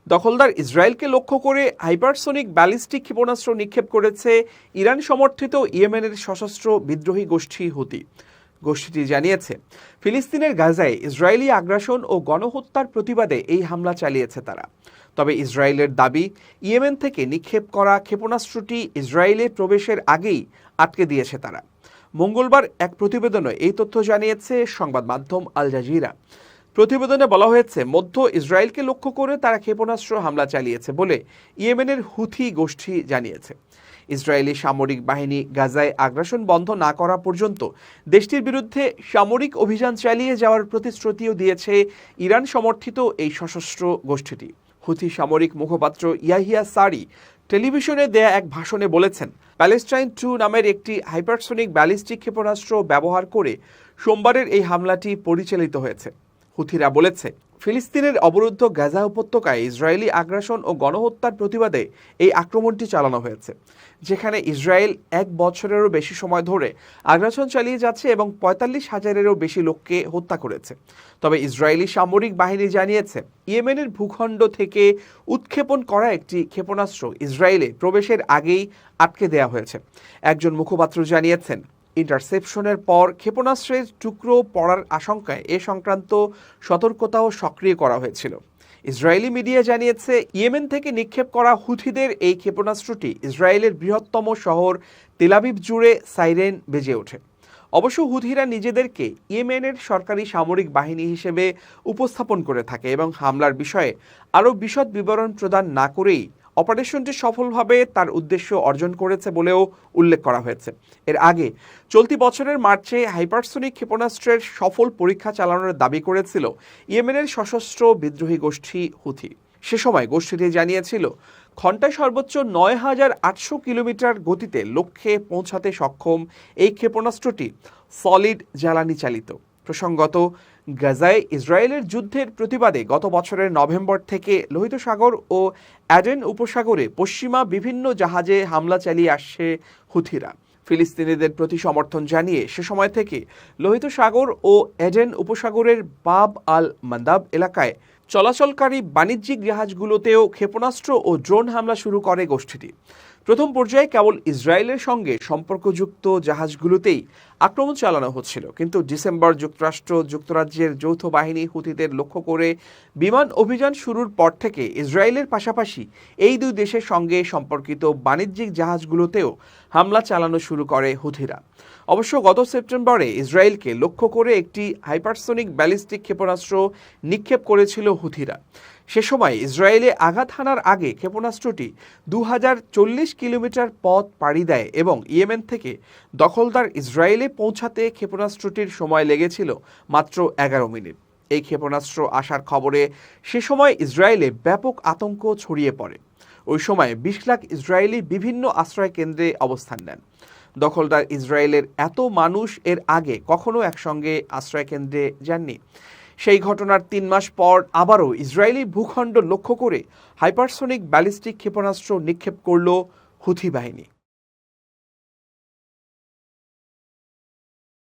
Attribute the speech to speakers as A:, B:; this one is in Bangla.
A: দখলদার ইসরায়েলকে লক্ষ্য করে হাইপারসোনিক ব্যালিস্টিক ক্ষেপণাস্ত্র নিক্ষেপ করেছে ইরান সমর্থিত ইয়েমেনের সশস্ত্র বিদ্রোহী গোষ্ঠী হুতি। গোষ্ঠীটি জানিয়েছে, ফিলিস্তিনের গাজায় ইসরায়েলি আগ্রাসন ও গণহত্যার প্রতিবাদে এই হামলা চালিয়েছে তারা। তবে ইসরায়েলের দাবি, ইয়েমেন থেকে নিক্ষেপ করা ক্ষেপণাস্ত্রটি ইসরায়েলে প্রবেশের আগেই আটকে দিয়েছে তারা। মঙ্গলবার এক প্রতিবেদনে এই তথ্য জানিয়েছে সংবাদ মাধ্যম আল জাজিরা। প্রতিবেদনে বলা হয়েছে, মধ্য ইসরায়েলকে লক্ষ্য করে তারা ক্ষেপণাস্ত্র হামলা চালিয়েছে বলে ইয়েমেনের হুথি গোষ্ঠী জানিয়েছে। ইসরায়েলি সামরিক বাহিনী গাজায় আগ্রাসন বন্ধ না করা পর্যন্ত দেশটির বিরুদ্ধে সামরিক অভিযান চালিয়ে যাওয়ার প্রতিশ্রুতিও দিয়েছে ইরান সমর্থিত এই সশস্ত্র গোষ্ঠীটি। হুথি সামরিক মুখপাত্র ইয়াহিয়া সারি টেলিভিশনে দেয়া এক ভাষণে বলেছেন, প্যালেস্টাইন 2 নামের একটি হাইপারসোনিক ব্যালিস্টিক ক্ষেপণাস্ত্র ব্যবহার করে সোমবারের এই হামলাটি পরিচালিত হয়েছে। হুথিরা বলেছে, ফিলিস্তিনের অবরুদ্ধ গাজা উপত্যকায় ইসরায়েলি আগ্রাসন ও গণহত্যার প্রতিবাদে এই আক্রমণটি চালানো হয়েছে, যেখানে ইসরায়েল 1 বছরেরও বেশি সময় ধরে আগ্রাসন চালিয়ে যাচ্ছে এবং 45,000-এরও বেশি লোককে হত্যা করেছে। তবে ইসরায়েলি সামরিক বাহিনী জানিয়েছে, ইয়েমেনের ভূখণ্ড থেকে উৎক্ষেপণ করা একটি ক্ষেপণাস্ত্র ইসরায়েলে প্রবেশের আগেই আটকে দেওয়া হয়েছে। একজন মুখপাত্র জানিয়েছেন, ইন্টারসেপশনের পর ক্ষেপণাস্ত্রের টুকরো পড়ার আশঙ্কায় এ সংক্রান্ত সতর্কতাও সক্রিয় করা হয়েছিল। ইসরায়েলি মিডিয়া জানিয়েছে, ইয়েমেন থেকে নিক্ষেপ করা হুথিদের এই ক্ষেপণাস্ত্রটি ইসরায়েলের বৃহত্তম শহর তেল আবিব জুড়ে সাইরেন বেজে ওঠে। অবশ্য হুথিরা নিজেদেরকে ইয়েমেনের সরকারি সামরিক বাহিনী হিসেবে উপস্থাপন করে থাকে এবং হামলার বিষয়ে আরও বিশদ বিবরণ প্রদান না করেই অপারেশনটি সফলভাবে তার উদ্দেশ্য অর্জন করেছে বলেও উল্লেখ করা হয়েছে। এর আগে চলতি বছরের মার্চে হাইপারসোনিক ক্ষেপণাস্ত্রের সফল পরীক্ষা চালানোর দাবি করেছিল ইয়েমেনের সশস্ত্র বিদ্রোহী গোষ্ঠী হুথি। সে সময় গোষ্ঠীটি জানিয়েছিল, ঘণ্টায় সর্বোচ্চ 9,800 কিলোমিটার গতিতে লক্ষ্যে পৌঁছাতে সক্ষম এই ক্ষেপণাস্ত্রটি সলিড জ্বালানি চালিত। প্রসঙ্গত, গাজায় ইসরায়েলের যুদ্ধের প্রতিবাদে গত বছরের নভেম্বর থেকে লোহিত সাগর ও অ্যাডেন উপসাগরে পশ্চিমা বিভিন্ন জাহাজে হামলা চালিয়ে আসছে হুথিরা। ফিলিস্তিনিদের প্রতি সমর্থন জানিয়ে সে সময় থেকে লোহিত সাগর ও এডেন উপসাগরের বাব আল মান্দাব এলাকায় চলাচলকারী বাণিজ্যিক জাহাজগুলোতেও ক্ষেপণাস্ত্র ও ড্রোন হামলা শুরু করে গোষ্ঠীটি। প্রথম পর্যায়ে কেবল ইসরায়েলের সঙ্গে সম্পর্কযুক্ত জাহাজগুলোতেই আক্রমণ চালানো হচ্ছিল, কিন্তু ডিসেম্বর যুক্তরাজ্যের যৌথ বাহিনী হুথিদের লক্ষ্য করে বিমান অভিযান শুরুর পর থেকে ইসরায়েলের পাশাপাশি এই দুই দেশের সঙ্গে সম্পর্কিত বাণিজ্যিক জাহাজগুলোতেও হামলা চালানো শুরু করে হুথিরা। অবশ্য গত সেপ্টেম্বরে ইসরায়েলকে লক্ষ্য করে একটি হাইপারসোনিক ব্যালিস্টিক ক্ষেপণাস্ত্র নিক্ষেপ করেছিল হুথিরা। সে সময় ইসরায়েলে আঘাত হানার আগে ক্ষেপণাস্ত্রটি 2040 কিলোমিটার পথ পাড়ি দেয় এবং ইয়েমেন থেকে দখলদার ইসরায়েলে পৌঁছাতে ক্ষেপণাস্ত্রটির সময় লেগেছিল মাত্র 11 মিনিট। এই ক্ষেপণাস্ত্র আসার খবরে সে সময় ইসরায়েলে ব্যাপক আতঙ্ক ছড়িয়ে পড়ে। ওই সময় 20 লাখ ইসরায়েলি বিভিন্ন আশ্রয় কেন্দ্রে অবস্থান নেন। দখলদার ইসরায়েলের এত মানুষ এর আগে কখনো একসঙ্গে আশ্রয় কেন্দ্রে যাননি। সেই ঘটনার 3 মাস পর আবারও ইসরায়েলি ভূখণ্ড লক্ষ্য করে হাইপারসোনিক ব্যালিস্টিক ক্ষেপণাস্ত্র নিক্ষেপ করল হুথি বাহিনী।